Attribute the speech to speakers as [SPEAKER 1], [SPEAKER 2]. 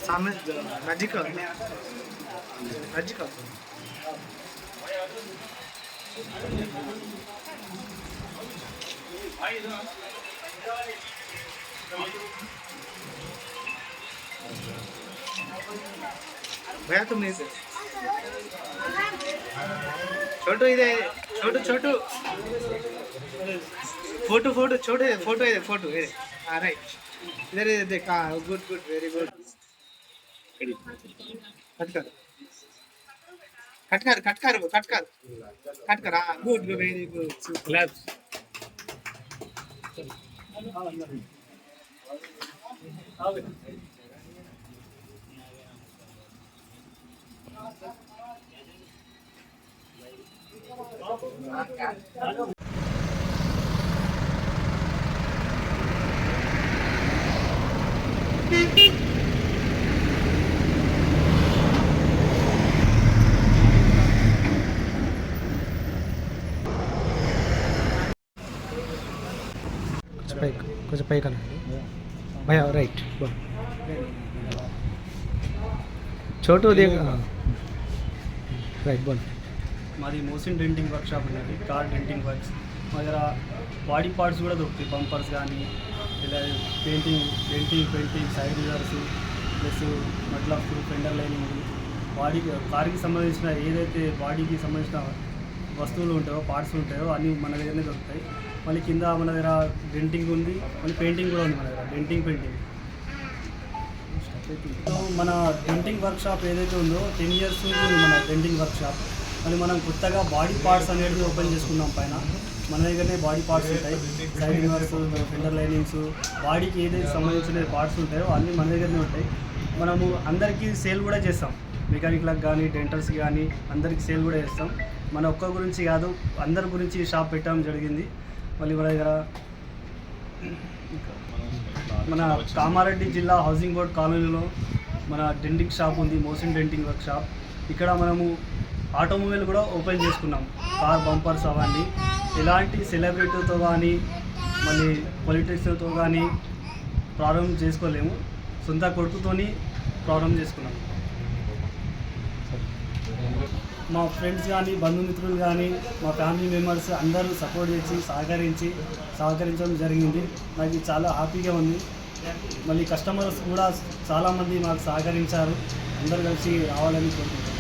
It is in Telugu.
[SPEAKER 1] सामने मैजिक मैजिक भैया तुम नहीं से छोटू इधर छोटू छोटू फोटो फोटो छोटे फोटो इधर फोटो इधर हाँ राइट इधर इधर देख हाँ good good very good cut कर कट कर कट कर कट कर कट कर हाँ गुड वेरी गुड क्लैप्स कुछ पै करना भैया राइट छोटू देख రైట్ బోల్
[SPEAKER 2] మాది మోషన్ డెంటింగ్ వర్క్ షాప్ ఉన్నది కార్ డెంటింగ్ వర్క్స్ మా దగ్గర బాడీ పార్ట్స్ కూడా దొరుకుతాయి బంపర్స్ కానీ ఇలా painting side mirrors plus mudflap fender lining కార్కి సంబంధించిన ఏదైతే బాడీకి సంబంధించిన వస్తువులు ఉంటాయో పార్ట్స్ ఉంటాయో అన్నీ మన దగ్గరనే దొరుకుతాయి. మళ్ళీ కింద మన దగ్గర డెంటింగ్ ఉంది, మళ్ళీ పెయింటింగ్ కూడా ఉంది మన దగ్గర, డెంటింగ్ పెయింటింగ్. సో మన డెంటింగ్ వర్క్ షాప్ ఏదైతే ఉందో 10 years ఉంది మన డెంటింగ్ వర్క్ షాప్. మళ్ళీ మనం కొత్తగా బాడీ పార్ట్స్ అనేది ఓపెన్ చేసుకున్నాం పైన. మన దగ్గరనే బాడీ పార్ట్స్ ఉంటాయి, సైడ్ మిర్రర్స్, ఫెండర్ లైనింగ్స్, బాడీకి ఏదైతే సంబంధించిన పార్ట్స్ ఉంటాయో అన్నీ మన దగ్గరనే ఉంటాయి. మనము అందరికీ సేల్ కూడా చేస్తాం, మెకానిక్లకు కానీ డెంటర్స్కి కానీ అందరికీ సేల్ కూడా చేస్తాం. మన ఒక్క గురించి కాదు, అందరి గురించి షాప్ పెట్టడం జరిగింది. మళ్ళీ మన దగ్గర మన కామారెడ్డి జిల్లా హౌసింగ్ బోర్డ్ కాలనీలో మన డెంటింగ్ షాప్ ఉంది, మోషన్ డెంటింగ్ వర్క్ షాప్. ఇక్కడ మనము ఆటోమొబైల్ కూడా ఓపెన్ చేసుకున్నాం, కార్ బంపర్స్ అవన్నీ. ఎలాంటి సెలబ్రిటీతో కానీ మళ్ళీ పొలిటిక్స్తో కానీ ప్రారంభం చేసుకోలేము, సొంత కొడుకుతోని ప్రారంభం చేసుకున్నాం. మా ఫ్రెండ్స్ కానీ బంధుమిత్రులు కానీ మా ఫ్యామిలీ మెంబర్స్ అందరూ సపోర్ట్ చేసి సహకరించడం జరిగింది. నాకు చాలా హ్యాపీగా ఉంది. మళ్ళీ కస్టమర్స్ కూడా చాలామంది మాకు సహకరించారు. అందరూ కలిసి రావాలని కోరుకుంటున్నాను.